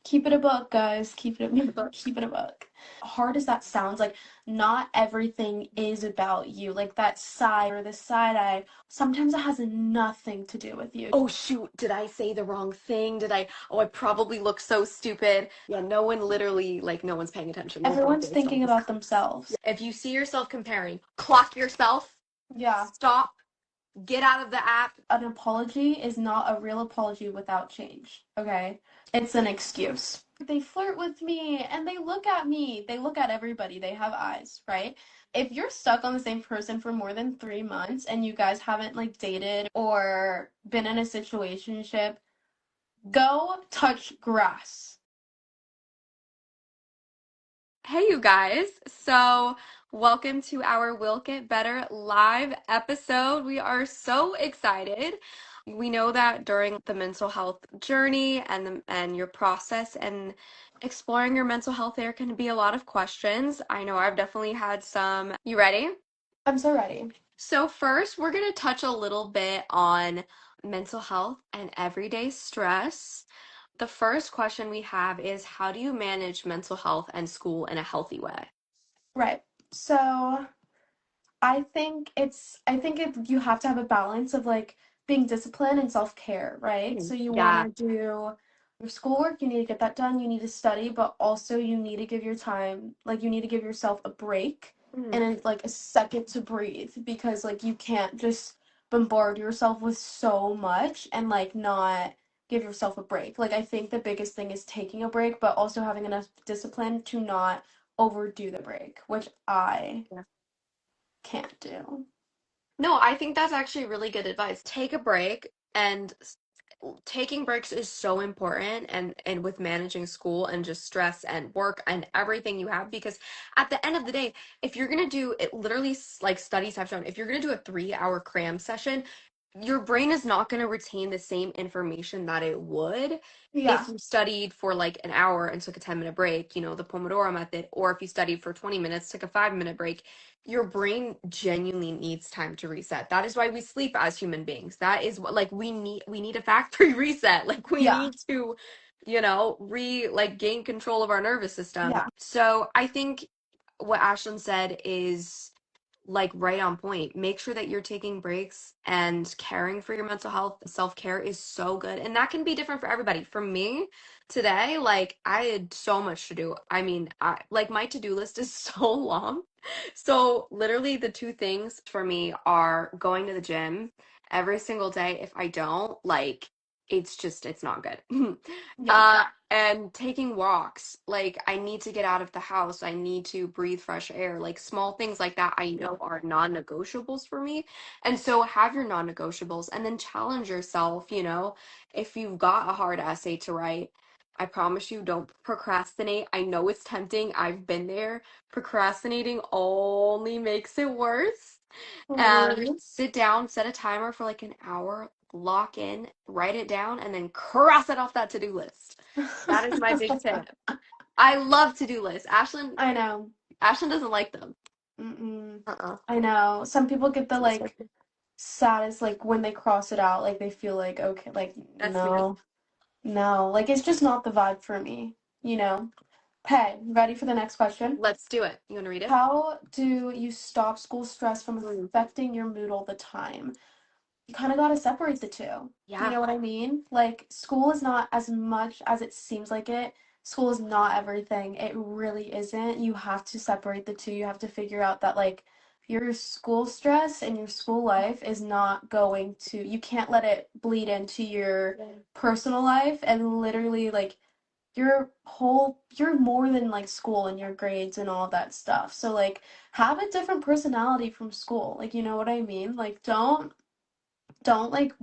Keep it a buck, guys. Keep it a buck. Hard as that sounds, like not everything is about you. Like that side or the side eye, sometimes it has nothing to do with you. Oh shoot, did I say the wrong thing? I probably look so stupid. Yeah, no one literally, like, no one's paying attention. We're both Everyone's very thinking about self-conscious. themselves. If you see yourself comparing, clock yourself, Yeah. stop, get out of the app. An apology is not a real apology without change, okay? It's an excuse. They flirt with me and they look at me. They look at everybody. They have eyes, right? If you're stuck on the same person for more than 3 months and you guys haven't like dated or been in a situationship, go touch grass. Hey, you guys. So, welcome to our Will Get Better live episode. We are so excited. We know that during the mental health journey and your process and exploring your mental health, there can be a lot of questions. I know I've definitely had some. You ready? I'm so ready. So, first, we're going to touch a little bit on mental health and everyday stress. The first question we have is, how do you manage mental health and school in a healthy way? Right. So you have to have a balance of like being disciplined and self-care, right? So you want Yeah. to do your schoolwork, you need to get that done, you need to study, but also you need to give your time, like you need to give yourself a break Mhm. and like a second to breathe because like you can't just bombard yourself with so much and like not give yourself a break. Like I think the biggest thing is taking a break, but also having enough discipline to not overdo the break, which I Yeah. can't do. No, I think that's actually really good advice. Take a break, and taking breaks is so important, and with managing school and just stress and work and everything you have, because at the end of the day, if you're gonna do it, literally, like studies have shown, if you're gonna do a 3-hour cram session, your brain is not going to retain the same information that it would if Yeah. you studied for like an hour and took a 10-minute break, the Pomodoro method, or if you studied for 20 minutes, took a 5-minute break. Your brain genuinely needs time to reset. That is why we sleep as human beings. That is what, like, we need a factory reset. Like, we Yeah. need to, like, gain control of our nervous system. Yeah. So I think what Ashlyn said is like right on point. Make sure that you're taking breaks and caring for your mental health. Self-care is so good. And that can be different for everybody. For me, today, like, I had so much to do. I mean, like, my to-do list is so long. So literally the two things for me are going to the gym every single day. If I don't, like, it's not good. Yeah. And taking walks. Like, I need to get out of the house. I need to breathe fresh air. Like, small things like that I know are non-negotiables for me. And so have your non-negotiables and then challenge yourself, if you've got a hard essay to write. I promise you, don't procrastinate. I know it's tempting. I've been there. Procrastinating only makes it worse. And Really? sit down, set a timer for like an hour, lock in, write it down, and then cross it off that to-do list. That is my big tip. I love to-do lists. Ashlyn, I know. Ashlyn doesn't like them. Mm-mm. Uh-uh. I know. Some people get the That's like saddest like when they cross it out, like they feel like okay, like me. no, no, like it's just not the vibe for me, you know? Hey, ready for the next question? Let's do it. You want to read it? How do you stop school stress from Mm. affecting your mood all the time? You kind of got to separate the two. You Yeah. know what I mean? Like, school is not as much as it seems like it. School is not everything. It really isn't. You have to separate the two. You have to figure out that, like, your school stress and your school life is not going to, you can't let it bleed into your personal life and literally, like, you're more than like school and your grades and all that stuff. So, like, have a different personality from school. Like, you know what I mean? Like, don't like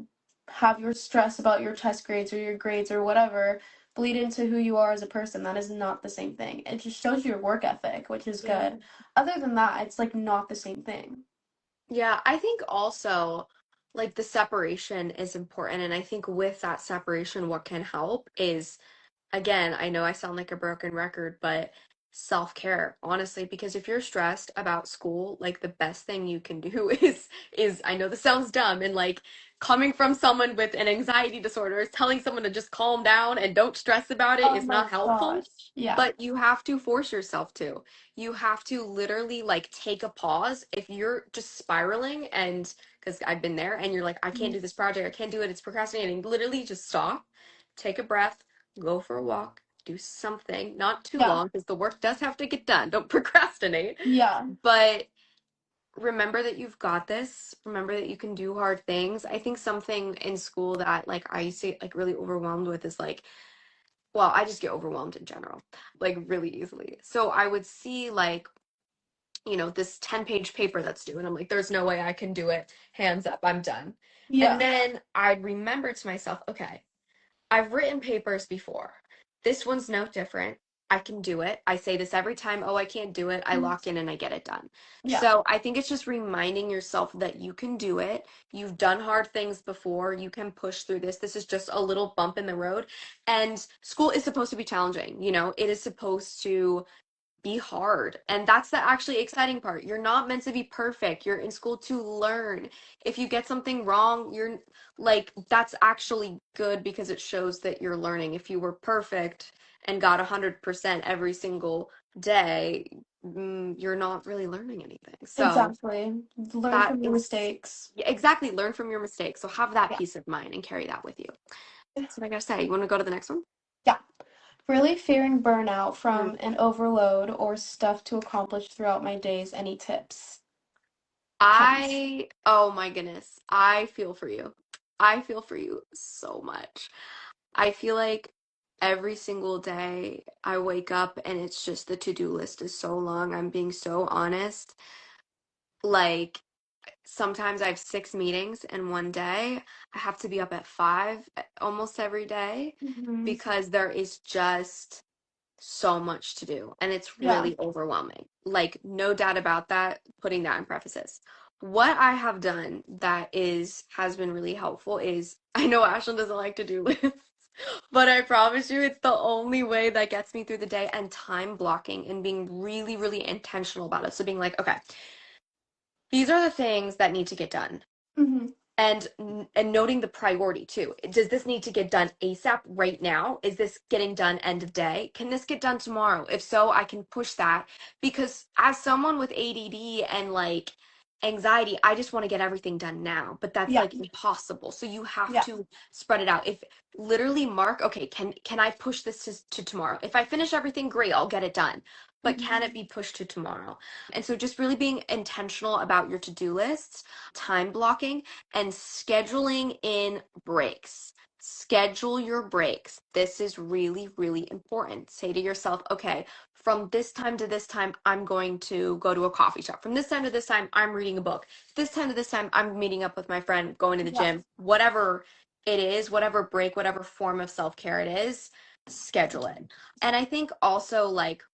have your stress about your test grades or your grades or whatever bleed into who you are as a person. That is not the same thing. It just shows your work ethic, which is Yeah. good. Other than that, it's like not the same thing. Yeah, I think also like the separation is important. And I think with that separation, what can help is, again, I know I sound like a broken record, but self-care, honestly, because if you're stressed about school, like the best thing you can do is I know this sounds dumb and like coming from someone with an anxiety disorder is telling someone to just calm down and don't stress about it Oh is my not helpful, gosh. Yeah. but you have to force yourself to. You have to literally like take a pause if you're just spiraling and because I've been there and you're like I can't Mhm. do this project, I can't do it, it's procrastinating. Literally just stop, take a breath, go for a walk, do something, not too Yeah. long because the work does have to get done. Don't procrastinate. Yeah. But remember that you've got this. Remember that you can do hard things. I think something in school that like I used to get like really overwhelmed with is like, well, I just get overwhelmed in general, like really easily. So I would see like, this 10-page paper that's due, and I'm like, there's no way I can do it. Hands up, I'm done. And Yeah. then I'd remember to myself, okay, I've written papers before. This one's no different. I can do it. I say this every time, oh, I can't do it. I Mhm. lock in and I get it done. Yeah. So I think it's just reminding yourself that you can do it. You've done hard things before. You can push through this. This is just a little bump in the road. And school is supposed to be challenging. It is supposed to be hard. And that's the actually exciting part. You're not meant to be perfect. You're in school to learn. If you get something wrong, you're like, that's actually good because it shows that you're learning. If you were perfect and got 100% every single day, you're not really learning anything. So Exactly. Learn that from your is mistakes. yeah, exactly, learn from your mistakes. So have that Yeah. peace of mind and carry that with you. That's what I gotta say. You want to go to the next one? Yeah. Really fearing burnout Hmm. from an overload or stuff to accomplish throughout my days. Any tips? Tons. Oh my goodness, I feel for you. I feel for you so much. I feel like every single day I wake up and it's just the to-do list is so long. I'm being so honest. Like sometimes I have 6 meetings in one day. I have to be up at 5 almost every day Hmm. because there is just so much to do and it's Yeah. really overwhelming. Like, no doubt about that, putting that in parentheses. What I have done that has been really helpful is I know Ashlyn doesn't like to do lists, but I promise you it's the only way that gets me through the day and time blocking and being really, really intentional about it. So being like, okay, these are the things that need to get done Hmm. and noting the priority too. Does this need to get done ASAP right now? Is this getting done end of day? Can this get done tomorrow? If so, I can push that because as someone with ADD and like anxiety, I just want to get everything done now, but that's Yeah. like impossible. So you have Yeah. to spread it out. If literally mark, okay, can I push this to tomorrow? If I finish everything, great, I'll get it done. But Hmm. can it be pushed to tomorrow? And so just really being intentional about your to-do lists, time blocking, and scheduling in breaks. Schedule your breaks. This is really, really important. Say to yourself, okay, from this time to this time, I'm going to go to a coffee shop. From this time to this time, I'm reading a book. This time to this time, I'm meeting up with my friend, going to the Yeah. gym. Whatever it is, whatever break, whatever form of self-care it is, schedule it. And I think also like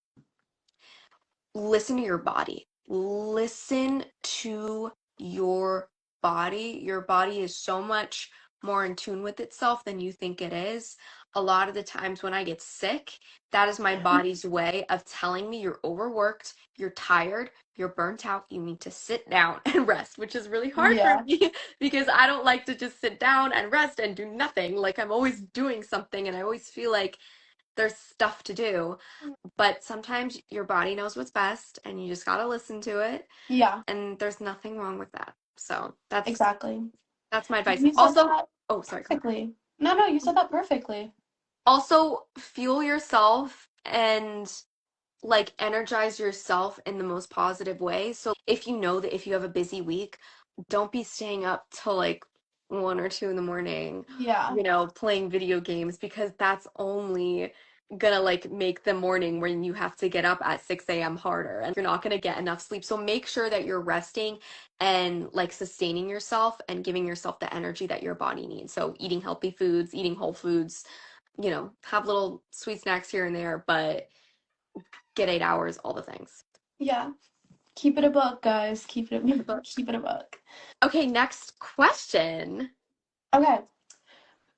listen to your body. Listen to your body. Your body is so much more in tune with itself than you think it is. A lot of the times when I get sick, that is my body's way of telling me you're overworked, you're tired, you're burnt out, you need to sit down and rest, which is really hard for Yeah. me because I don't like to just sit down and rest and do nothing. Like I'm always doing something and I always feel like there's stuff to do. But sometimes your body knows what's best and you just got to listen to it. Yeah. And there's nothing wrong with that. So Exactly. that's my advice. You said Also, that oh, sorry, go perfectly. No, no, you said ahead. that perfectly. Also, fuel yourself and like energize yourself in the most positive way. So if you know that if you have a busy week, don't be staying up till like 1 or 2 in the morning, Yeah. playing video games because that's only gonna like make the morning when you have to get up at 6 a.m. harder and you're not gonna get enough sleep. So make sure that you're resting and like sustaining yourself and giving yourself the energy that your body needs. So eating healthy foods, eating whole foods, have little sweet snacks here and there, but get 8 hours, all the things. Yeah. Keep it a buck, guys. Keep it Keep a, the book. keep it a buck. Okay, next question. Okay.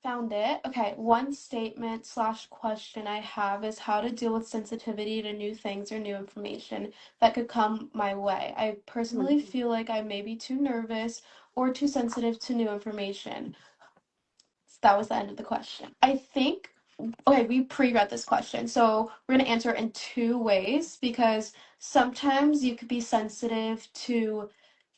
Found it. Okay, one statement slash question I have is how to deal with sensitivity to new things or new information that could come my way. I Mhm. personally feel like I may be too nervous or too sensitive to new information. So that was the end of the question. I think, okay, we pre-read this question, so we're going to answer it in two ways because sometimes you could be sensitive to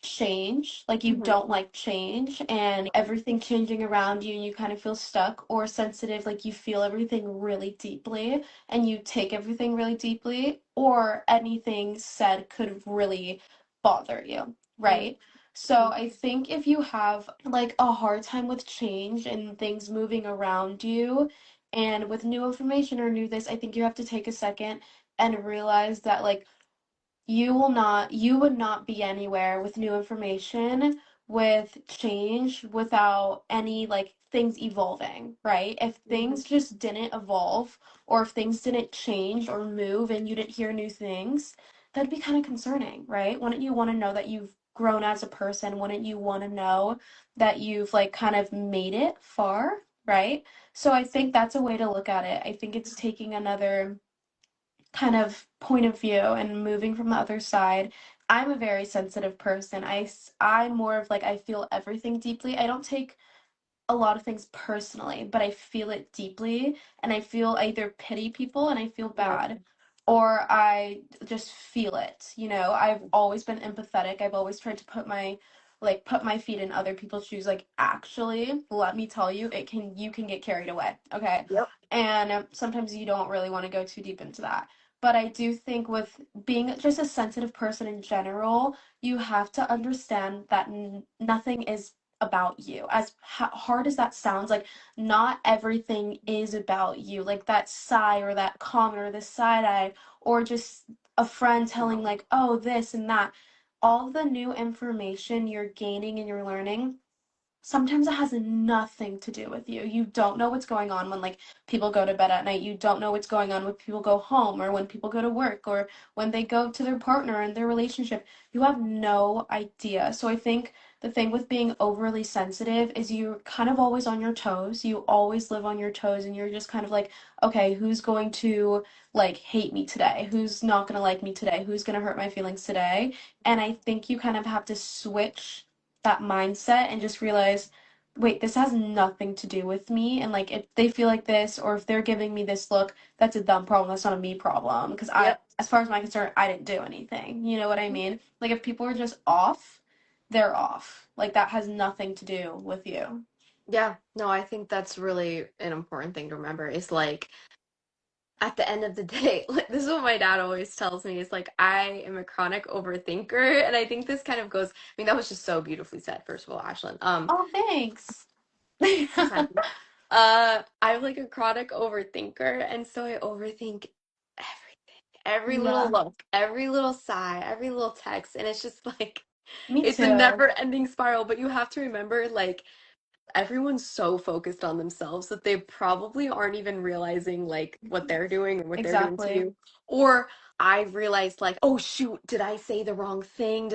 change, like you Mhm. don't like change and everything changing around you and you kind of feel stuck, or sensitive, like you feel everything really deeply and you take everything really deeply, or anything said could really bother you, Mhm. right? So I think if you have like a hard time with change and things moving around you and with new information or new this, I think you have to take a second and realize that like you would not be anywhere with new information, with change, without any like things evolving, right? If Mhm. things just didn't evolve, or if things didn't change or move and you didn't hear new things, that'd be kind of concerning, right? Wouldn't you want to know that you've grown as a person? Wouldn't you want to know that you've like kind of made it far, right? So I think that's a way to look at it. I think it's taking another kind of point of view and moving from the other side. I'm a very sensitive person. I'm more of like I feel everything deeply. I don't take a lot of things personally, but I feel it deeply and I feel I either pity people and I feel Yep. bad or I just feel it. You know, I've always been empathetic. I've always tried to put my feet in other people's shoes. Like actually, let me tell you, it can you can get carried away, okay? Yep. And sometimes you don't really want to go too deep into that. But I do think with being just a sensitive person in general, you have to understand that nothing is about you. As hard as that sounds, like not everything is about you. Like that sigh or that comment or the side eye or just a friend telling like, "Oh, this and that." All the new information you're gaining and you're learning, sometimes it has nothing to do with you. You don't know what's going on when like people go to bed at night. You don't know what's going on when people go home or when people go to work or when they go to their partner and their relationship. You have no idea. So I think the thing with being overly sensitive is you're kind of always on your toes. You always live on your toes and you're just kind of like, okay, who's going to like hate me today? Who's not going to like me today? Who's going to hurt my feelings today? And I think you kind of have to switch that mindset and just realize, wait, this has nothing to do with me. And like, if they feel like this, or if they're giving me this look, that's a them problem. That's not a me problem. Because Yep. as far as I'm concerned, I didn't do anything. You know what I mean? Like, if people are just off, they're off. Like, that has nothing to do with you. Yeah. No, I think that's really an important thing to remember is like at the end of the day, like this is what my dad always tells me is like I am a chronic overthinker. And I think this kind of goes, I mean, that was just so beautifully said, first of all, Ashlyn. Oh, thanks. Anytime. I'm like a chronic overthinker, and so I overthink everything, every little Yeah, look, every little sigh, every little text, and it's just like me it's a too. never-ending spiral. But you have to remember, like, everyone's so focused on themselves that they probably aren't even realizing like what they're doing or what they're doing to Exactly. you. Or I've realized like, oh shoot, did I say the wrong thing?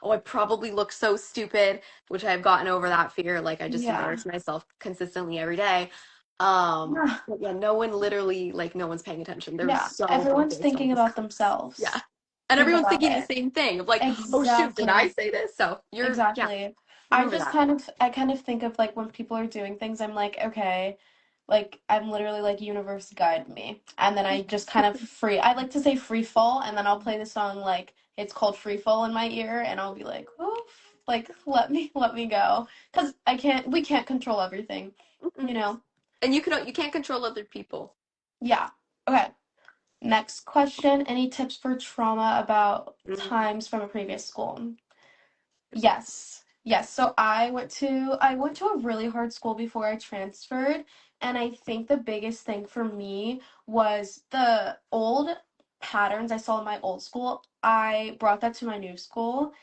Oh, I probably look so stupid, which I've gotten over that fear. Like I just Yeah. embarrass myself consistently every day. Yeah. But yeah, no one literally like no one's paying attention. They're Yeah. so Everyone's focused on thinking about themselves. Yeah. themselves. And Think everyone's about thinking the it. same thing of like, oh shoot, did I Exactly. say this? So yeah, Exactly. remember that. I kind of think of like when people are doing things, I'm like, okay, like I'm literally like universe guide me. And then I just kind of I like to say free fall and then I'll play the song like it's called Free Fall in my ear and I'll be like, oof, like let me go. 'Cause we can't control everything, Mm-mm. you know? And you can't control other people. Yeah. Okay. Next question. Any tips for trauma about Mm. times from a previous school? Yes. Yes. So I went to a really hard school before I transferred, and I think the biggest thing for me was the old patterns I saw in my old school. I brought that to my new school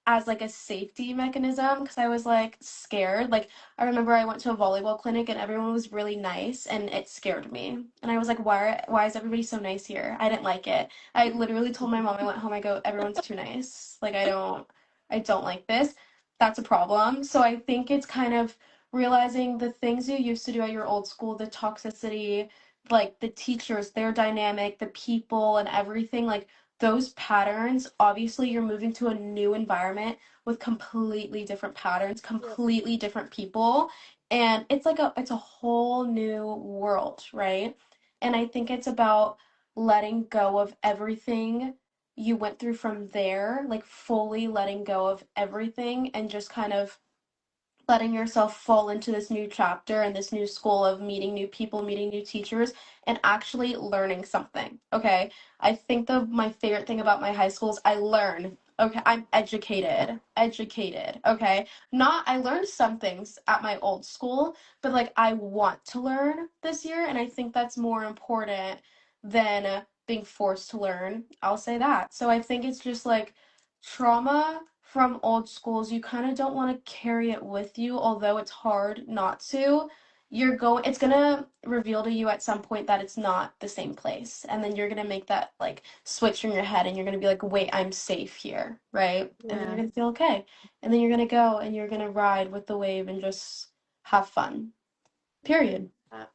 as like a safety mechanism because I was like scared. Like I remember I went to a volleyball clinic and everyone was really nice and it scared me. And I was like, why is everybody so nice here? I didn't like it. I literally told my mom I went home, I go, everyone's too nice. Like I don't like this. That's a problem. So I think it's kind of realizing the things you used to do at your old school, the toxicity, like the teachers, their dynamic, the people and everything, like those patterns, obviously you're moving to a new environment with completely different patterns, Yep. completely different people, and it's a whole new world, right? And I think it's about letting go of everything you went through from there, like fully letting go of everything and just kind of letting yourself fall into this new chapter and this new school of meeting new people, meeting new teachers, and actually learning something. Okay. I think my favorite thing about my high school is I learn. Okay, I'm educated. Educated. Okay. Not I learned some things at my old school, but like I want to learn this year, and I think that's more important than being forced to learn. I'll say that. So I think it's just like trauma from old schools, you kind of don't want to carry it with you, although it's hard not to. It's gonna reveal to you at some point that it's not the same place. And then you're gonna make that like switch in your head and you're gonna be like, wait, I'm safe here, right? And then you're Yeah. gonna feel okay. And then you're gonna go and you're gonna ride with the wave and just have fun. Period.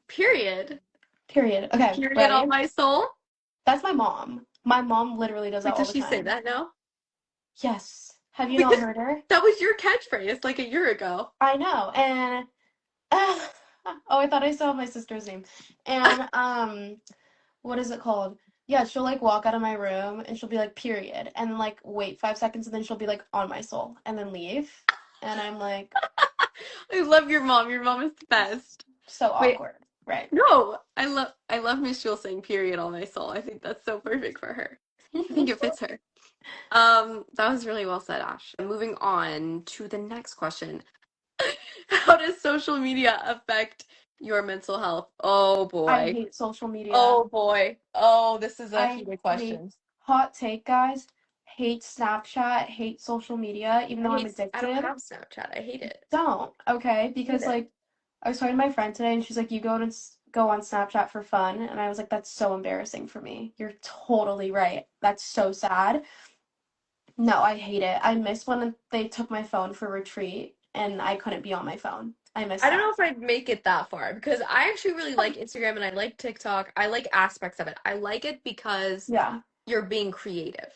Period. Period. Okay, Period ready? on my soul. That's my mom. My mom literally does that Wait, all does the she say time. that now? Yes. Have you Wait, not heard her? that was your catchphrase like a year ago. I know. And oh, I thought I saw my sister's name. And what is it called? Yeah, she'll like walk out of my room and she'll be like, period. And then like wait 5 seconds and then she'll be like on my soul and then leave. And I'm like, I love your mom. Your mom is the best. so Wait, awkward. Right. no, I love Miss Jewel saying period on my soul. I think that's so perfect for her. I think it fits her. That was really well said, Ash. Moving on to the next question. How does social media affect your mental health? Oh I boy. hate social media. Oh boy. Oh, this is a I heated hate question. hot take, guys. Hate Snapchat, hate social media, even though I'm I don't addicted. have Snapchat. I hate it. Don't, okay? I hate Because it. like I was talking to my friend today and she's like, you go on Snapchat for fun. And I was like, that's so embarrassing for me. You're totally right. That's so sad. No, I hate it. I miss when they took my phone for retreat and I couldn't be on my phone. I miss I don't know that. if I'd make it that far because I actually really like Instagram and I like TikTok. I like aspects of it. I like it because Yeah. you're being creative.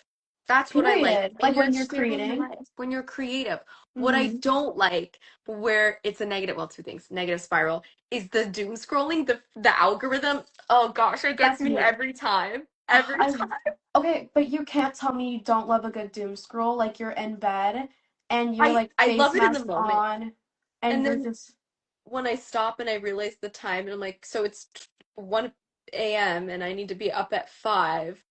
That's what I like. Period. And Like you're when you're sharing your creating. life when you're creative. What I Hmm. don't like, where it's a negative, well, two things, negative spiral, is the doom scrolling, the algorithm. Oh gosh, it gets That's me me. every time. Ugh, Every time. okay, but you can't tell me you don't love a good doom scroll. Like you're in bed and you're I like I face love it in the mask moment. on and And you're then just when I stop and I realize the time and I'm like, so it's 1 a.m. and I need to be up at 5.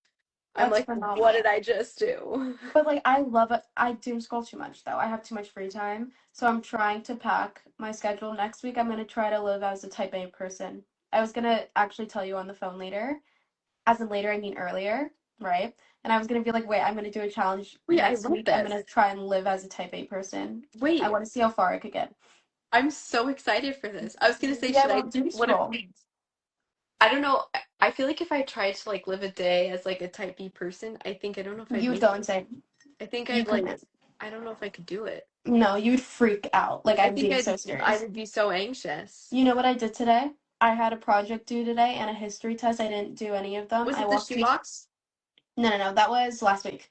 I'm that's like, what did phenomenal. I just do? But like I love it. I doom scroll too much though. I have too much free time. So I'm trying to pack my schedule. Next week I'm gonna try to live as a type A person. I was gonna actually tell you on the phone later. As in later, I mean earlier, right? And I was gonna be like, wait, I'm gonna do a challenge Wait, I next love week. I'm this. gonna try and live as a type A person. I Wait, wanna see how far I could get. I'm so excited for this. I was gonna say, Maybe I should I, won't doom what if, scroll. I don't know. I feel like if I tried to like live a day as like a type B person, I don't know if I'd You would make go it. insane. I think You I'd like, couldn't. I don't know if I could do it. No, you'd freak out. Like I I'm think being I'd, so serious. I'd be so anxious. You know what I did today? I had a project due today and a history test. I didn't do any of them. Was I it the walked to shoebox? No, no, no. That was last week.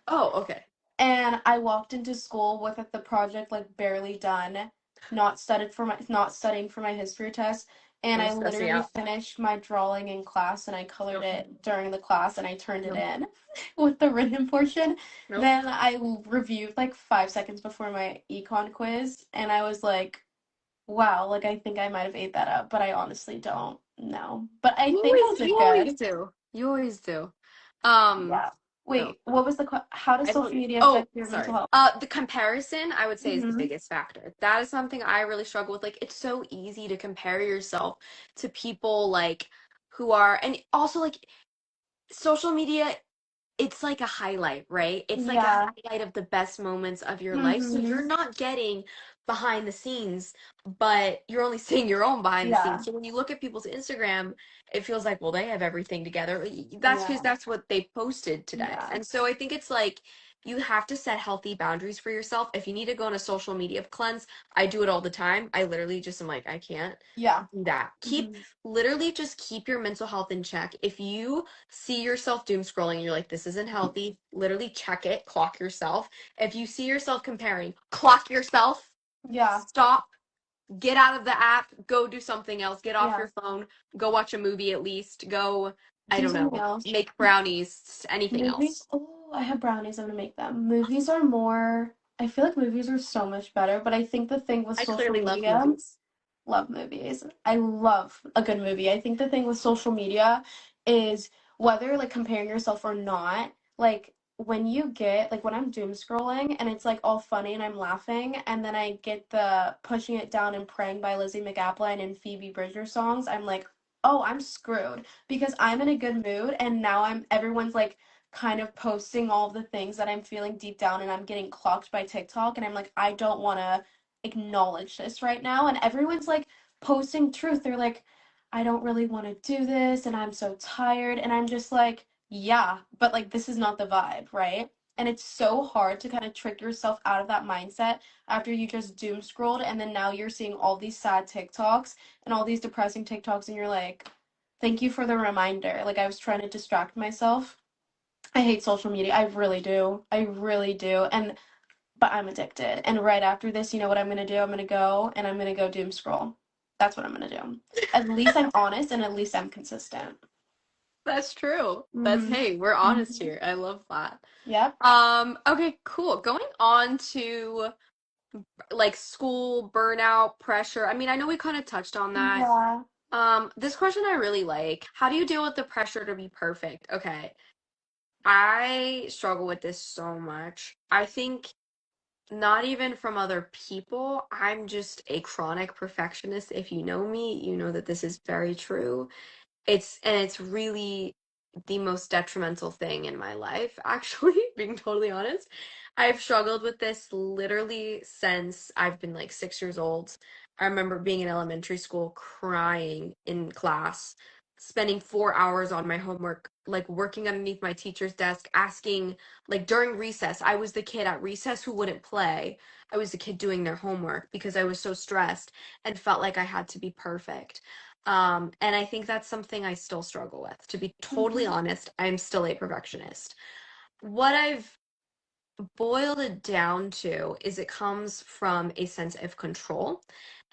Oh, okay. And I walked into school with the project like barely done, not studying for my history test, and That I would stress me literally out. finished my drawing in class and I colored Nope. it during the class and I turned it Nope. in with the written portion. Nope. Then I reviewed like 5 seconds before my econ quiz and I was like, wow, like I think I might have ate that up, but I honestly don't know. But I think I did You always good. do. You always do. Um, Yeah. no. Wait, what was how does I social don't. media Oh, affect your mental sorry. health? The comparison I would say is the Hmm. biggest factor. That is something I really struggle with. Like, it's so easy to compare yourself to people like who are, and also like social media, it's like a highlight, right? It's like a Yeah. highlight of the best moments of your life. So Hmm. you're not getting behind the scenes, but you're only seeing your own behind the Yeah. scenes. So when you look at people's Instagram, it feels like, well, they have everything together. That's because Yeah. that's what they posted today. Yeah. And so I think it's like You have to set healthy boundaries for yourself. If you need to go on a social media cleanse, I do it all the time. I literally just am like, I can't Yeah. do that. Keep Hmm. literally just keep your mental health in check. If you see yourself doom scrolling and you're like, this isn't healthy, literally check it, clock yourself. If you see yourself comparing, clock yourself, Yeah. stop, get out of the app, go do something else, get off Yeah. your phone, go watch a movie at least, go, I Do don't something know, else. make brownies, anything Movies. else. Oh, I have brownies. I'm gonna make them. Movies are more. I feel like movies are so much better, but I think the thing with I social clearly love media, movies. love movies. I love a good movie. I think the thing with social media is whether like comparing yourself or not, like when you get like when I'm doom scrolling and it's like all funny and I'm laughing and then I get the Pushing It Down and Praying by Lizzie McApline and Phoebe Bridger songs, I'm like, "Oh, I'm screwed." Because I'm in a good mood and now everyone's like kind of posting all of the things that I'm feeling deep down and I'm getting clocked by TikTok and I'm like, I don't want to acknowledge this right now. And everyone's like posting truth. They're like, I don't really want to do this and I'm so tired. And I'm just like, yeah, but like this is not the vibe, right? And it's so hard to kind of trick yourself out of that mindset after you just doom scrolled and then now you're seeing all these sad TikToks and all these depressing TikToks and you're like, thank you for the reminder. Like I was trying to distract myself. I hate social media. I really do. I really do. And but I'm addicted. And right after this, you know what I'm gonna do? I'm gonna go and I'm gonna go doom scroll. That's what I'm gonna do. At least I'm honest and at least I'm consistent. That's true. That's, Mhm. hey, we're honest Mhm. here. I love that. Yep. Okay, cool. Going on to like school burnout, pressure. I mean, I know we kind of touched on that. Yeah. This question I really like. How do you deal with the pressure to be perfect? Okay. I struggle with this so much. I think not even from other people. I'm just a chronic perfectionist. If you know me, you know that this is very true. It's really the most detrimental thing in my life, actually, being totally honest. I've struggled with this literally since I've been like 6 years old. I remember being in elementary school crying in class, spending 4 hours on my homework, like working underneath my teacher's desk, asking, like during recess, I was the kid at recess who wouldn't play. I was the kid doing their homework because I was so stressed and felt like I had to be perfect. And I think that's something I still struggle with. To be totally Mhm. honest, I'm still a perfectionist. What I've boiled it down to is it comes from a sense of control.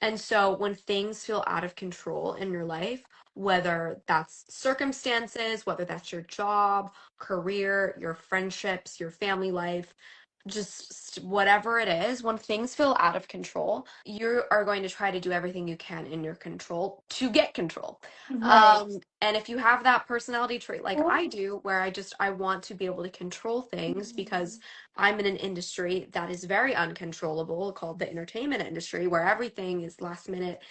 And so when things feel out of control in your life, whether that's circumstances, whether that's your job, career, your friendships, your family life, just whatever it is, when things feel out of control, you are going to try to do everything you can in your control to get control. Right. And if you have that personality trait like Well, I do, where I want to be able to control things because mhm. I'm in an industry that is very uncontrollable, called the entertainment industry, where everything is last minute.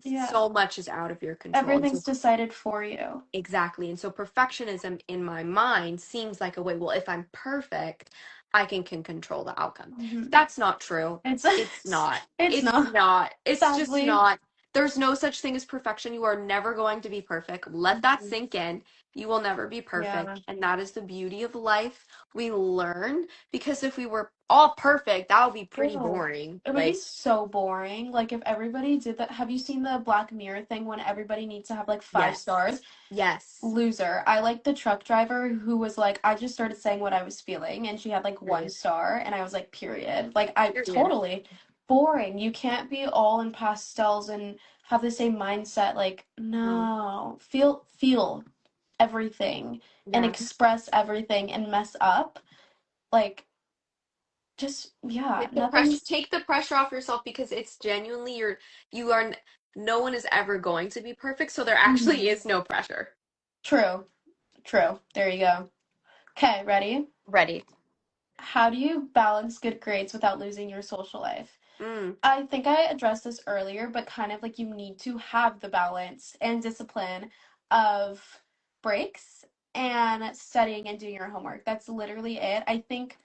Yeah. So much is out of your control. And so Everything's decided for you. exactly. And so perfectionism in my mind seems like a way, well, if I'm perfect, I can control the outcome. Hmm. That's not true. It's It's not. it's It's not. not. It's just Sadly. not. There's no such thing as perfection. You are never going to be perfect. Let that Mhm. sink in. You will never be Yeah. perfect. And that is the beauty of life. We learn because if we were all perfect, that would be pretty Ew. boring. It would be Like, so boring. Like if everybody did that. Have you seen the Black Mirror thing when everybody needs to have like five yes. stars? Yes. Loser. I like the truck driver who was like, I just started saying what I was feeling, and she had like one Period. star, and I was like, period. Like I Period. totally boring. You can't be all in pastels and have the same mindset. Like, No. no. Feel everything and Yeah. express everything and mess up. Like just yeah, nothing's Take the pressure off yourself because it's genuinely you are no one is ever going to be perfect, so there actually Mhm. is no pressure. True. True. There you go. Okay, ready? Ready. How do you balance good grades without losing your social life? Mm. I think I addressed this earlier, but kind of like you need to have the balance and discipline of breaks and studying and doing your homework. That's literally it. I think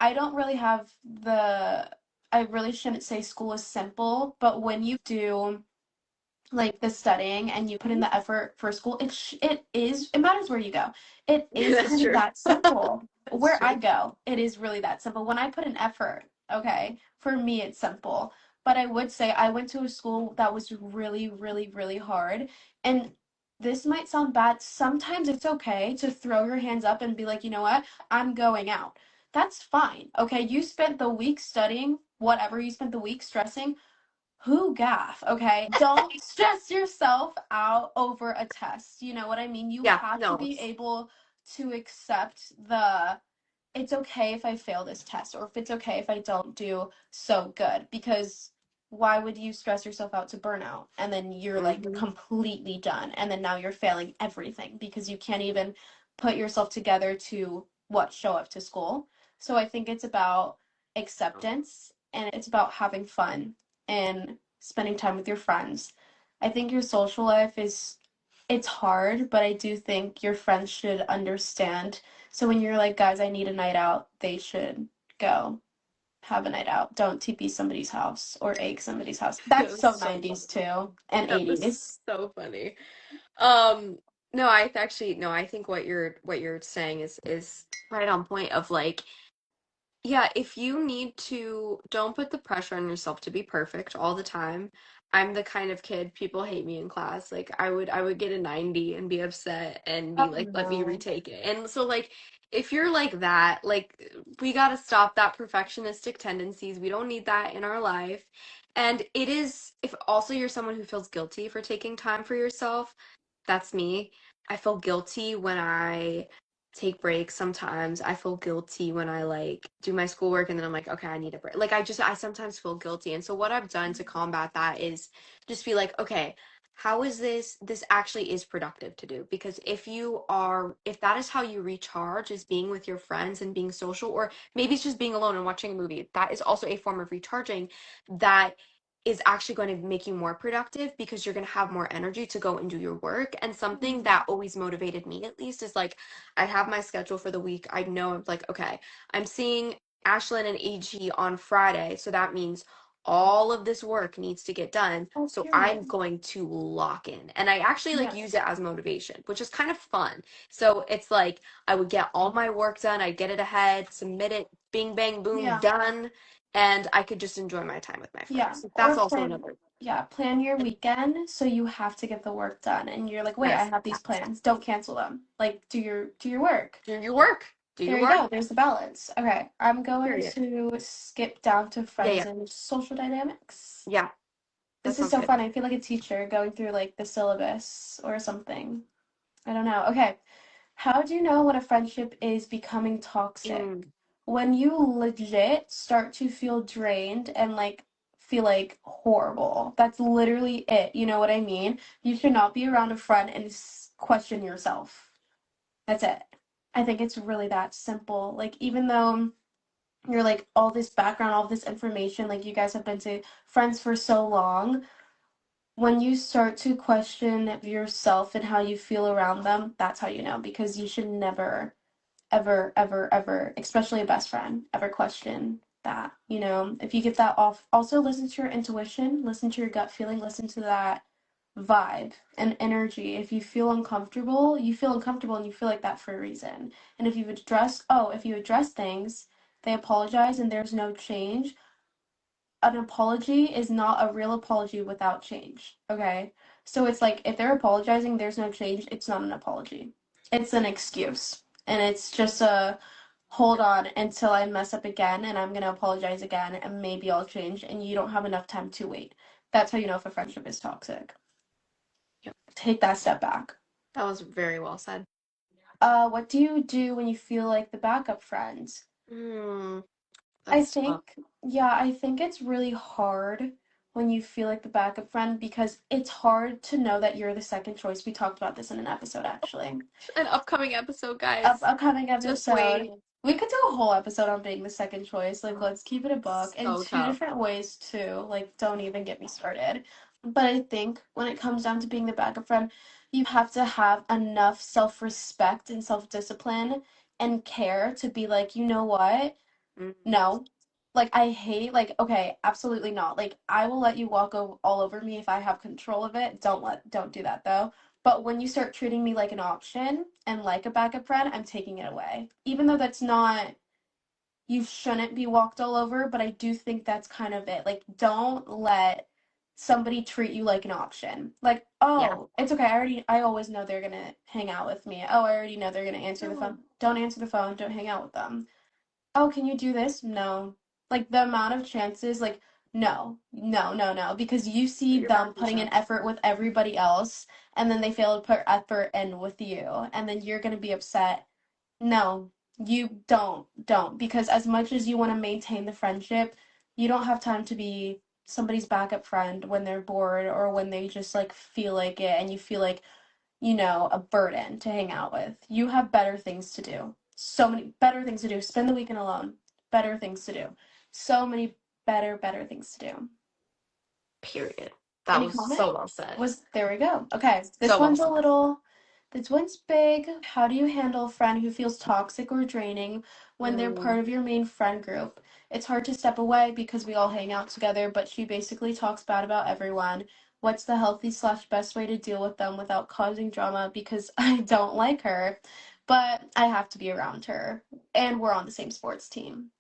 I don't really have I really shouldn't say school is simple, but when you do like the studying and you put in Mhm. the effort for school, it matters where you go. It is That's kind of true. that simple. It's where I true. go, it is really that simple. When I put an effort, okay, for me it's simple. But I would say I went to a school that was really, really, really hard. And this might sound bad. Sometimes it's okay to throw your hands up and be like, you know what? I'm going out. That's fine. Okay, you spent the week studying, whatever you spent the week stressing. Who gaff, okay? Don't stress yourself out over a test. You know what I mean? You Yeah, have to no. be able to accept the it's okay if I fail this test or if it's okay if I don't do so good because why would you stress yourself out to burnout and then you're like Hmm. completely done and then now you're failing everything because you can't even put yourself together to what show up to school. So I think it's about acceptance and it's about having fun and spending time with your friends. I think your social life is it's hard, but I do think your friends should understand. So when you're like, guys, I need a night out, they should go have a night out. Don't TP somebody's house or egg somebody's house. It That's was so so 90s funny. too and That was 80s. so funny. Um, no, I actually no, I think what you're saying is right on point of like, yeah, if you need to, don't put the pressure on yourself to be perfect all the time. I'm the kind of kid people hate me in class. Like I would get a 90 and be upset and be Oh like, let me no. retake it. And so like if you're like that, like we got to stop that perfectionistic tendencies. We don't need that in our life. And it is if also you're someone who feels guilty for taking time for yourself, that's me. I feel guilty when I take breaks sometimes. I feel guilty when I like do my schoolwork and then I'm like, okay, I need a break. Like I sometimes feel guilty. And so what I've done to combat that is just be like, okay, how is this actually is productive to do? Because if that is how you recharge is being with your friends and being social, or maybe it's just being alone and watching a movie, that is also a form of recharging that is actually going to make you more productive because you're going to have more energy to go and do your work. And something that always motivated me, at least, is like I have my schedule for the week. I know I'm like, okay, I'm seeing Ashlyn and AG on Friday. So that means all of this work needs to get done. Oh, So I'm period. going to lock in. And I actually like use Yes. it as motivation, which is kind of fun. So it's like I would get all my work done, I'd get it ahead, submit it, bing, bang, boom, Yeah. done. And I could just enjoy my time with my Yeah. friends. That's Or also plan another. yeah, plan your weekend so you have to get the work done and you're like, wait, I Yes. have these plans. Don't cancel them. Like do your work. Do your work. Do your There you work. go. There's the balance. Okay, I'm going Period. to skip down to Yeah, friends yeah. and social dynamics. Yeah. That This is sounds so good. fun. I feel like a teacher going through like the syllabus or something. I don't know. Okay, how do you know when a friendship is becoming toxic? Mm. When you legit start to feel drained and like feel like horrible. That's literally it. You know what I mean? You should not be around a friend and question yourself. That's it. I think it's really that simple. Like, even though you're like all this background, all this information, like you guys have been to friends for so long, when you start to question yourself and how you feel around them, that's how you know because you should never, ever, ever, ever, especially a best friend, ever question that. You know, if you get that off, also listen to your intuition, listen to your gut feeling, listen to that vibe and energy. If you feel uncomfortable, you feel uncomfortable and you feel like that for a reason. And if you address things, they apologize and there's no change. An apology is not a real apology without change. Okay? So it's like if they're apologizing, there's no change, it's not an apology. It's an excuse. And it's just a hold on until I mess up again and I'm gonna apologize again and maybe I'll change and you don't have enough time to wait. That's how you know if a friendship is toxic. Yep. Take that step back. That was very well said. What do you do when you feel like the backup friend? Mm, I that's tough. think, yeah, I think it's really hard when you feel like the backup friend because it's hard to know that you're the second choice. We talked about this in an episode actually. An upcoming episode, guys. Upcoming Just wait. episode. We could do a whole episode on being the second choice. Like, let's keep it a buck. And So two tough. different ways, too. Like, don't even get me started. But I think when it comes down to being the backup friend, you have to have enough self respect and self discipline and care to be like, you know what? Mm. No. Like, I hate, like, okay, absolutely not. Like, I will let you walk all over me if I have control of it. Don't do that, though. But when you start treating me like an option and like a backup friend, I'm taking it away. Even though that's not, you shouldn't be walked all over, but I do think that's kind of it. Like, don't let somebody treat you like an option. Like, Yeah. oh, it's okay. I always know they're gonna hang out with me. Oh, I already know they're gonna answer the phone. Don't answer the phone. Don't hang out with them. Oh, can you do this? No. Like, the amount of chances, like, no, no, no, no, because you Put see your them boundaries putting in up. effort with everybody else, and then they fail to put effort in with you, and then you're gonna be upset. No, you don't, because as much as you want to maintain the friendship, you don't have time to be somebody's backup friend when they're bored or when they just like feel like it and you feel like, a burden to hang out with. You have better things to do. So many better things to do. Spend the weekend alone. Better things to do. So many better things to do. Period. That Any was comment? so well said. Was there we go. Okay, So well said. this one's big. How do you handle a friend who feels toxic or draining when they're Mm. part of your main friend group? It's hard to step away because we all hang out together, but she basically talks bad about everyone. What's the healthy slash best way to deal with them without causing drama? Because I don't like her, but I have to be around her, and we're on the same sports team.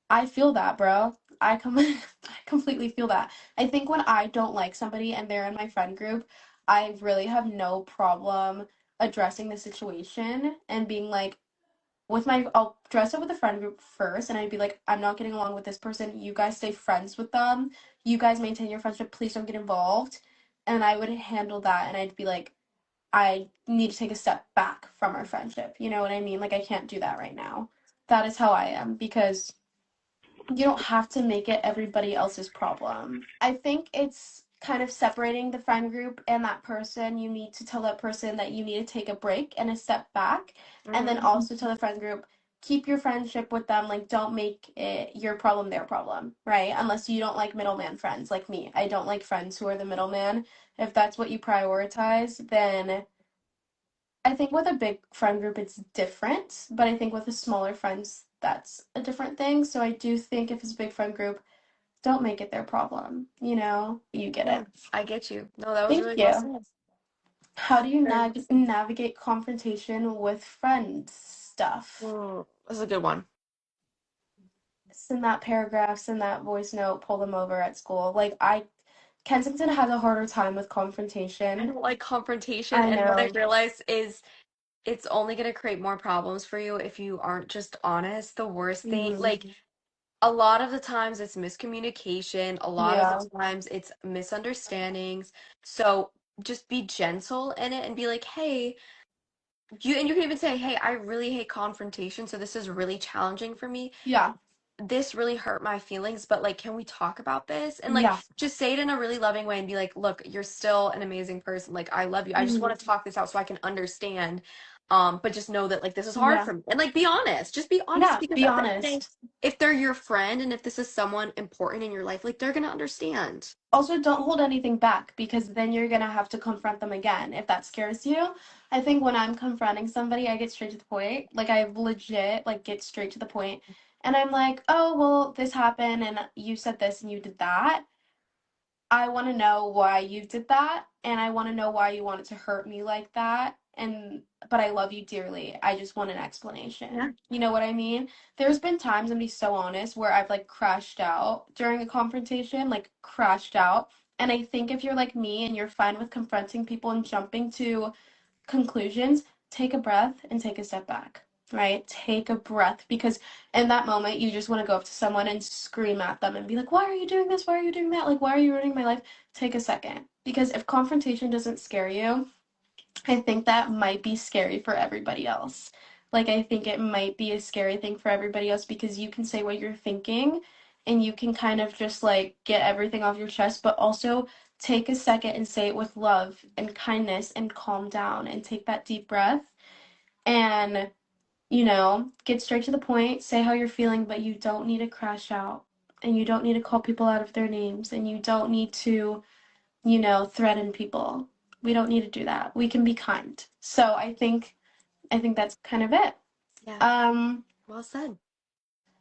I feel that, bro. I completely feel that. I think when I don't like somebody and they're in my friend group, I really have no problem addressing the situation and being like, I'll dress up with the friend group first and I'd be like, I'm not getting along with this person. You guys stay friends with them. You guys maintain your friendship. Please don't get involved. And I would handle that and I'd be like, I need to take a step back from our friendship. You know what I mean? Like, I can't do that right now. That is how I am because you don't have to make it everybody else's problem. I think it's kind of separating the friend group and that person. You need to tell that person that you need to take a break and a step back. And then Hmm. also tell the friend group, keep your friendship with them. Like, don't make it your problem, their problem, right? Unless you don't like middleman friends like me. I don't like friends who are the middleman. If that's what you prioritize, then I think with a big friend group it's different, but I think with the smaller friends that's a different thing. So I do think if it's a big friend group, don't make it their problem. You get Yeah, it. I get you. No, that was Thank really well you. said. How do you Very well said. navigate confrontation with friends stuff? That's a good one. Send that paragraph, send that voice note, pull them over at school. Kensington has a harder time with I confrontation. don't like confrontation, I and what I know. realize is it's only going to create more problems for you if you aren't just honest. The worst thing, Hmm. like a lot of the times it's miscommunication, a lot of the Yeah. times it's misunderstandings. So just be gentle in it and be like, "Hey, you can even say, "Hey, I really hate confrontation, so this is really challenging for me. Yeah. This really hurt my feelings, but like, can we talk about this?" And like, Yeah. just say it in a really loving way and be like, "Look, you're still an amazing person. Like, I love you. I just Hmm. want to talk this out so I can understand. But just know that like this is hard Yeah. for me." And like, be honest. Just be honest Yeah. because Be at the end of the day, honest. if they're your friend and if this is someone important in your life, like they're gonna understand. Also, don't hold anything back because then you're gonna have to confront them again if that scares you. I think when I'm confronting somebody, I get straight to the point. Like, I legit like get straight to the point, and I'm like, oh well, this happened, and you said this and you did that. I want to know why you did that, and I want to know why you wanted to hurt me like that. But I love you dearly. I just want an Yeah. explanation. You know what I mean? There's been times, and be so honest, where I've like crashed out during a confrontation, like crashed out. And I think if you're like me and you're fine with confronting people and jumping to conclusions, take a breath and take a step back, right? Take a breath because in that moment, you just want to go up to someone and scream at them and be like, why are you doing this? Why are you doing that? Like, why are you ruining my life? Take a second. Because if confrontation doesn't scare you, I think that might be scary for everybody else. Like, I think it might be a scary thing for everybody else because you can say what you're thinking and you can kind of just like get everything off your chest, but also take a second and say it with love and kindness and calm down and take that deep breath and, get straight to the point, say how you're feeling, but you don't need to crash out and you don't need to call people out of their names and you don't need to threaten people. We don't need to do that. We can be kind. So I think that's kind of it. Yeah. Um, Well said.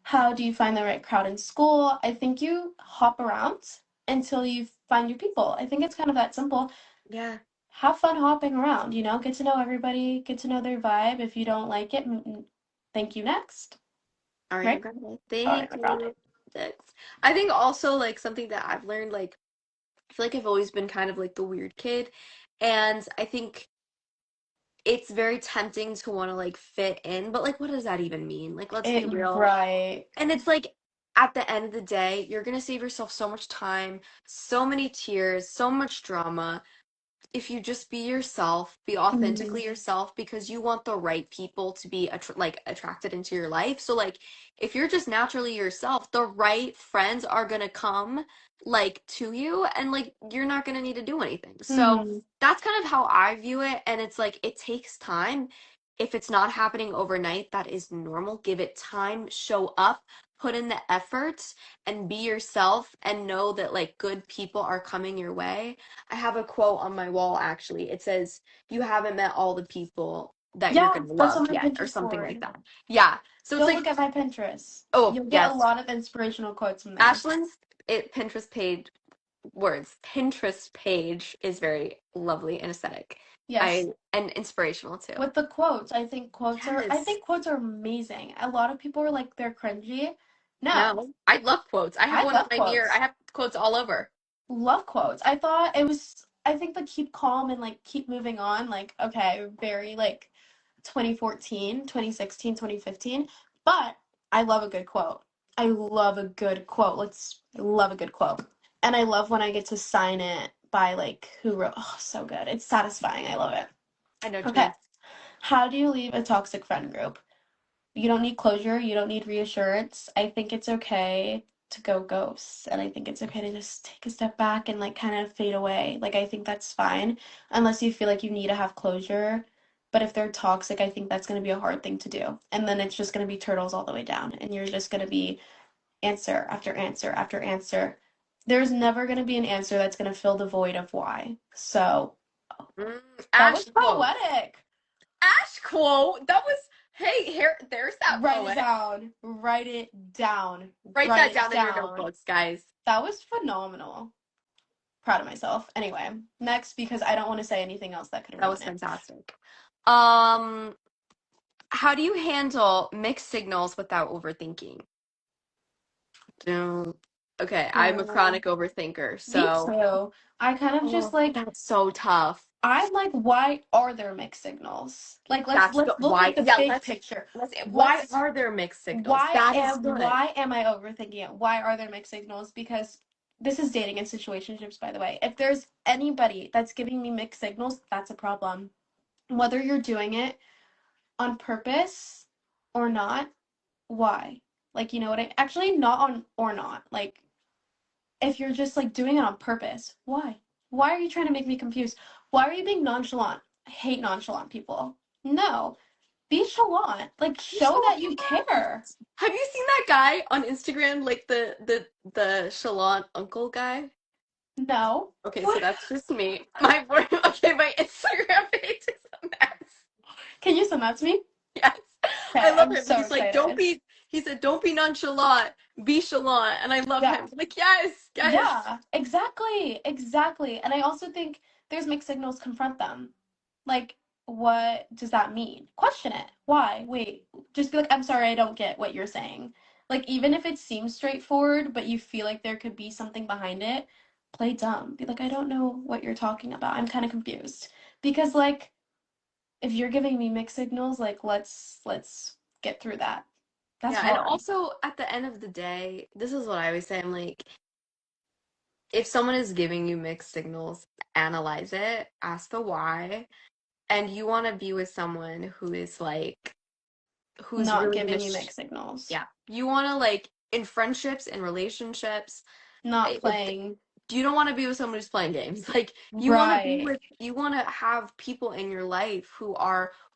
how do you find the right crowd in school? I think you hop around until you find your people. I think it's kind of that simple. Yeah. have fun hopping around, get to know everybody, get to know their vibe. If you don't like it, thank you next, Ariana right? Grande. Thank Ariana Grande. you. Thanks. I think also like something that I've learned, like I feel like I've always been kind of like the weird kid. And I think it's very tempting to want to like fit in, but like what does that even mean? Like let's be real. Right. And it's like at the end of the day, you're gonna save yourself so much time, so many tears, so much drama if you just be yourself, be Mhm. authentically yourself because you want the right people to be like attracted into your life. So like if you're just naturally yourself, the right friends are going to come like to you and like you're not going to need to do anything. So Mhm. that's kind of how I view it and it's like it takes time. If it's not happening overnight, that is normal. Give it time, show up, put in the effort and be yourself and know that like good people are coming your way. I have a quote on my wall actually. It says, "You haven't met all the people that you're Yeah, gonna that's love on my yet," or Pinterest something like board. that. Yeah. So it's Go like, look at my Pinterest. oh, You'll get a yes. lot of inspirational quotes from there. Ashlyn's Pinterest page words. Pinterest page is very lovely and aesthetic. Yes. And inspirational too. With the quotes, I Yes. think quotes are amazing. A lot of people are like they're cringy. No, No, I love quotes. I have I one on love my mirror. I quotes. have quotes all over. Love quotes. I think the keep calm and like keep moving on, like, okay, very like 2014, 2016, 2015. But I love a good quote. I love a good quote. I love a good quote. And I love when I get to sign it by like who wrote, oh, so good. It's satisfying. I love it. I know what you Okay. mean. How do you leave a toxic friend group? You don't need closure, you don't need reassurance. I think it's okay to go ghost, and I think it's okay to just take a step back and like kind of fade away. Like I think that's fine unless you feel like you need to have closure. But if they're toxic, I think that's going to be a hard thing to do. And then it's just going to be turtles all the way down and you're just going to be answer after answer after answer. There's never going to be an answer that's going to fill the void of why. So, Mm, that Ash was quote. poetic. Ash quote. That was, hey, here, there's that Write it poet. down. Write it down. Write Write that it down in your down. notebooks, guys. That was phenomenal. Proud of myself. Anyway, next because I don't want to say anything else that could That ruin was it. fantastic. Um, how do you handle mixed signals without overthinking? Mm, okay, I'm a Oh, chronic overthinker, me so too. I kind of just oh, like that's so tough. I'm like, why are there mixed signals? Like That's let's the look why. at the Yeah, big picture. why What's are there mixed signals? That is good. why am I overthinking it? Why are there mixed signals? Because this is dating and situationships, by the way. If there's anybody that's giving me mixed signals, that's a problem. Whether you're doing it on purpose or not, why? Like, you know what I actually not on or not. Like, if you're just like doing it on purpose, why? Why are you trying to make me confused? Why are you being nonchalant? I hate nonchalant people. No, be chalant. Like, show that you care. Have you seen that guy on Instagram, like the chalant uncle guy? No. Okay, so What? that's just me. Okay, my Instagram page is a mess. Can you send that to me? Yes. I Okay, love I'm him. so excited. He said, don't be nonchalant, be chalant. And I love him. Yeah. Like, yes, yes. Yeah, exactly. Exactly. And I also think there's mixed signals, confront them. Like, what does that mean? Question it. Why? Wait. Just be like, I'm sorry, I don't get what you're saying. Like, even if it seems straightforward, but you feel like there could be something behind it, play dumb. Be like, I don't know what you're talking about. I'm kind of confused. Because, like, if you're giving me mixed signals, like, let's get through that. That's Yeah, and hard. also at the end of the day, this is what I always say. I'm like, if someone is giving you mixed signals, analyze it, ask the why, and you want to be with someone who is like, who's Not really giving gonna, you mixed signals. yeah, you want to like in friendships and relationships, Not if playing. you don't want to be with someone who's playing games. Like Right. you want to have people in your life who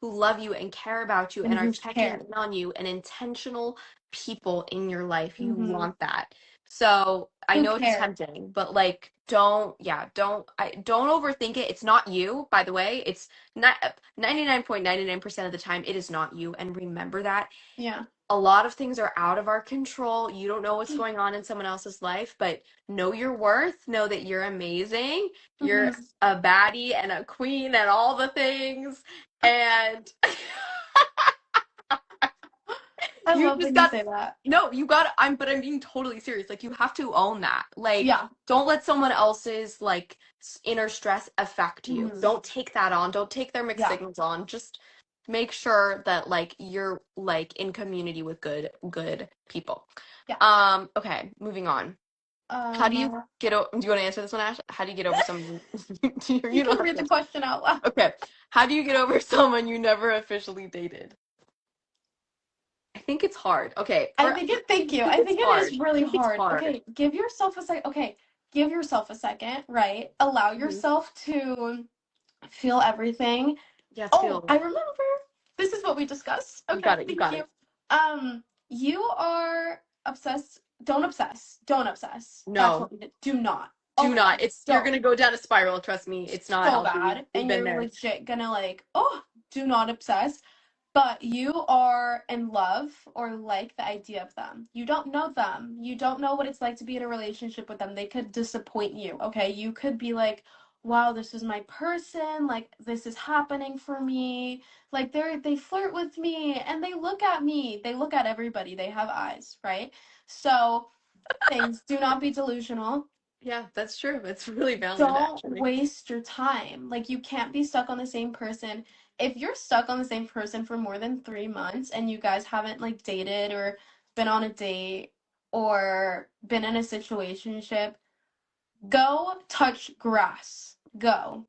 love you and care about you And and are who checking care. in on you and intentional people in your life. You Hmm. want that. So I Who know it's cares? tempting, but like don't overthink it. It's not you, by the way. It's not 99.99% of the time it is not you. And remember that Yeah. a lot of things are out of our control. You don't know what's going on in someone else's life, but know your worth. Know that you're amazing. You're Hmm. a baddie and a queen and all the things. And I you love just when you got say that. no, you got I'm being totally serious. Like you have to own that. Like Yeah. don't let someone else's like inner stress affect you. Hmm. Don't take that on. Don't take their mixed Yeah. signals on. Just make sure that like you're like in community with good people. Yeah. Okay, moving on. How do you Um, do you want to answer this one, Ash? How do you get over someone you you don't can have read to the answer. question out loud. Okay. How do you get over someone you never officially dated? I think it's hard. Okay, I for think it, thank I you. think I it's think it hard. is I really think it's hard. hard. Okay, give yourself a sec. Okay, give yourself a second, right? Allow Mhm. yourself to feel everything. Yes, Oh, feel. I remember. This is what we discussed. You got Okay, it. You thank got you. it. You are obsessed. Don't obsess. Don't obsess. That's No, what we did. Do not. Oh do my God, not. It's you're don't. gonna go down a spiral. Trust me. It's not So healthy. We've bad. we've And been you're there. legit gonna like, oh, do not obsess. But you are in love or like the idea of them. You don't know them. You don't know what it's like to be in a relationship with them. They could disappoint you, okay? You could be like, wow, this is my person. Like, this is happening for me. Like, they flirt with me and they look at me. They look at everybody. They have eyes, right? So, things do not be delusional. Yeah, that's true. It's really valid, Don't actually. waste your time. Like, you can't be stuck on the same person. If you're stuck on the same person for more than 3 months and you guys haven't like dated or been on a date or been in a situationship, go touch grass. Go.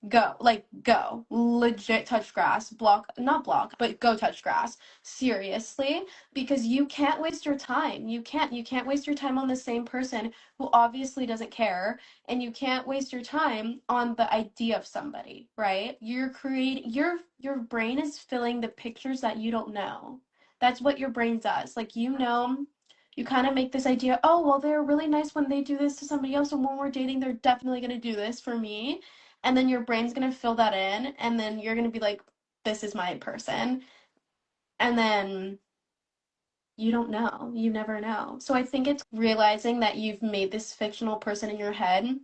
Go, like, go. Legit touch grass. Block, not block, but go touch grass. Seriously, because you can't waste your time. You can't waste your time on the same person who obviously doesn't care, and you can't waste your time on the idea of somebody, right? Your brain is filling the pictures that you don't know. That's what your brain does. Like, you kind of make this idea, oh, well, they're really nice when they do this to somebody else, and when we're dating, they're definitely going to do this for me, and then your brain's gonna fill that in, and then you're gonna be like, this is my person, and then you don't know, you never know. So I think it's realizing that you've made this fictional person in your head.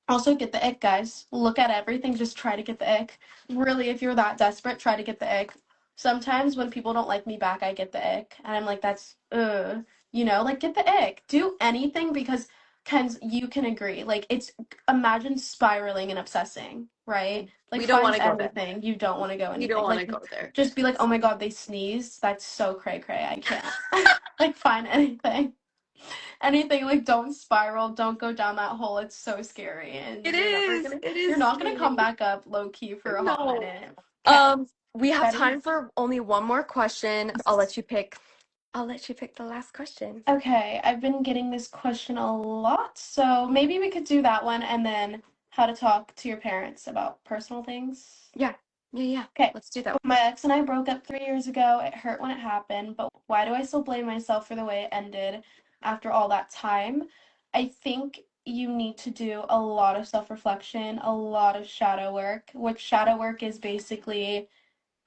Also, get the ick, guys. Look at everything, just try to get the ick. Really, if you're that desperate, try to get the ick. Sometimes when people don't like me back, I get the ick, and I'm like, that's like, get the ick. Do anything, because you can agree. Like, it's, imagine spiraling and obsessing, right? Like, We don't want find to go there. anything. You don't want to go We don't anything. want Like, to go there. just be like, oh my God, they sneeze. That's so cray cray. I can't. Like, find anything. Anything, like, don't spiral, don't go down that hole. It's so scary, and It is. It you're is not gonna come scary. back up low key for a hot No. minute. Okay, We have ready? time for only one more question. I'll let you pick. I'll let you pick the last question. Okay, I've been getting this question a lot, so maybe we could do that one, and then how to talk to your parents about personal things. Yeah. Yeah, yeah. Okay. Let's do that. When my ex and I broke up 3 years ago, it hurt when it happened, but why do I still blame myself for the way it ended after all that time? I think you need to do a lot of self-reflection, a lot of shadow work, which shadow work is basically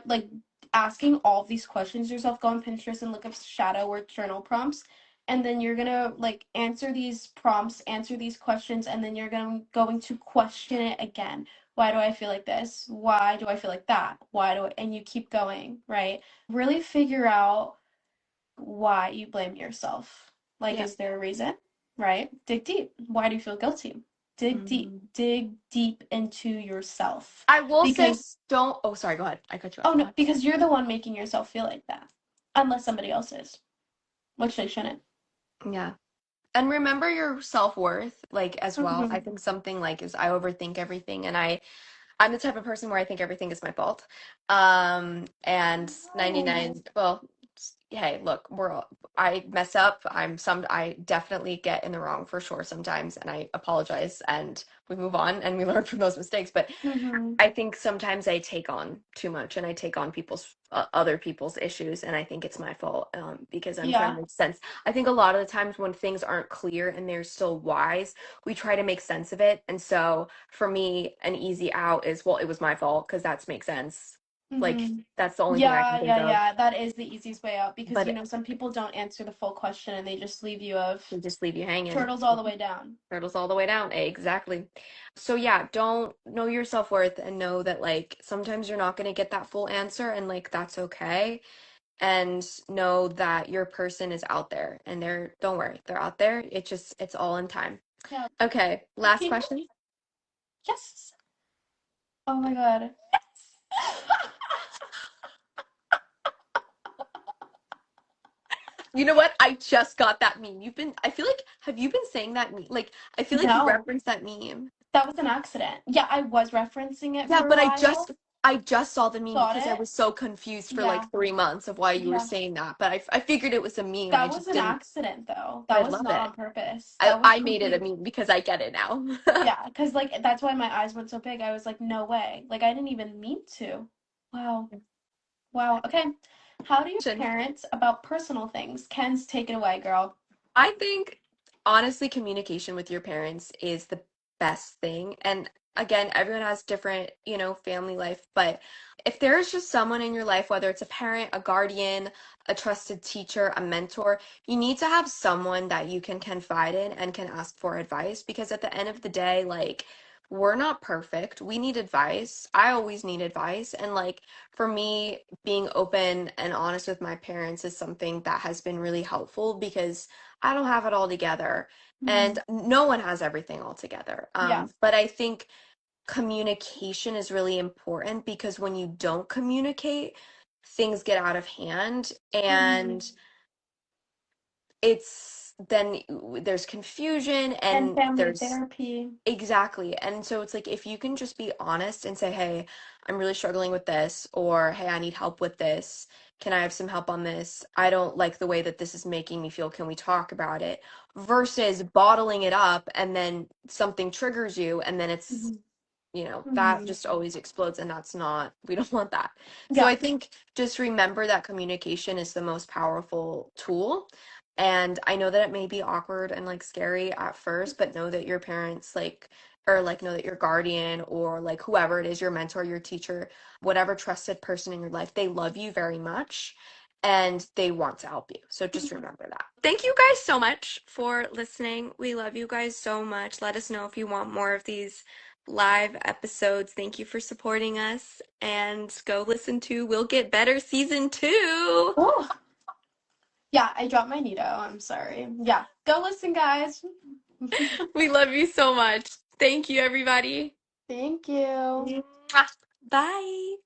like asking all of these questions yourself. Go on Pinterest and look up shadow work journal prompts, and then you're gonna like answer these prompts, answer these questions, and then you're going to question it again. Why do I feel like this? Why do I feel like that? And you keep going, right? Really figure out why you blame yourself. Like, Yeah. is there a reason? Right? Dig deep. Why do you feel guilty? Dig deep. Mhm. Dig deep into yourself. I will say Because don't. Oh, sorry. Go ahead. I cut you oh off. Go no, ahead. because you're the one making yourself feel like that. Unless somebody else is, which they shouldn't. Yeah. And remember your self-worth, like as well. I Hmm. think something like is I overthink everything and I'm the type of person where I think everything is my fault. And Oh. 99, well, hey, look, I mess up. I definitely get in the wrong for sure sometimes, and I apologize, and we move on and we learn from those mistakes. But Mm-hmm. I think sometimes I take on too much, and I take on other people's issues, and I think it's my fault, because I'm trying to Yeah. make sense. I think a lot of the times when things aren't clear and they're still wise, we try to make sense of it. And so for me, an easy out is, well, it was my fault because that makes sense. Like Mm-hmm. that's the only thing I can Yeah, think yeah, of. yeah. That is the easiest way out because, But some people don't answer the full question and they just leave you of they just leave you hanging. turtles all the way down. Turtles all the way down. Exactly. So yeah, don't know your self-worth and know that like sometimes you're not going to get that full answer and like that's okay. And know that your person is out there and don't worry, they're out there. It's all in time. Yeah. Okay, last question. Yes. Oh my God. You know what? I just got that meme. I feel like, have you been saying that meme? Like, I feel like you No, referenced that meme. that was an accident. Yeah, I was referencing it Yeah, for a but while. I just saw the meme Got because I it? was so confused for Yeah, like 3 months of why you were yeah. saying that. But I figured it was a meme. I That was just an didn't, accident, though. but I That was love not it. on purpose. That was I made it a complete. meme because I get it now. Yeah, because like that's why my eyes went so big. I was like, no way. Like I didn't even mean to. Wow. Wow. Okay. How do your parents about personal things? Ken's take it away, girl. I think honestly, communication with your parents is the best thing. And again, everyone has different, family life. But if there's just someone in your life, whether it's a parent, a guardian, a trusted teacher, a mentor, you need to have someone that you can confide in and can ask for advice. Because at the end of the day, like, we're not perfect. We need advice. I always need advice. And like, for me, being open and honest with my parents is something that has been really helpful because I don't have it all together. Hmm. And no one has everything all together. Yeah. But I think communication is really important because when you don't communicate, things get out of hand Hmm. and it's then there's confusion And and family there's therapy. exactly. And so it's like if you can just be honest and say, hey, I'm really struggling with this, or hey, I need help with this. Can I have some help on this? I don't like the way that this is making me feel. Can we talk about it? Versus bottling it up and then something triggers you and then it's Hmm. that Hmm. just always explodes and that's not, we don't want that. So Yeah. I think just remember that communication is the most powerful tool. And I know that it may be awkward and like scary at first, but know that your parents like, or like know that your guardian or like whoever it is, your mentor, your teacher, whatever trusted person in your life, they love you very much and they want to help you. So just remember that. Thank you guys so much for listening. We love you guys so much. Let us know if you want more of these live episodes. Thank you for supporting us and go listen to We'll Get Better season 2. Oh, yeah, I dropped my needle. I'm sorry. Yeah, go listen, guys. We love you so much. Thank you, everybody. Thank you. Mwah. Bye.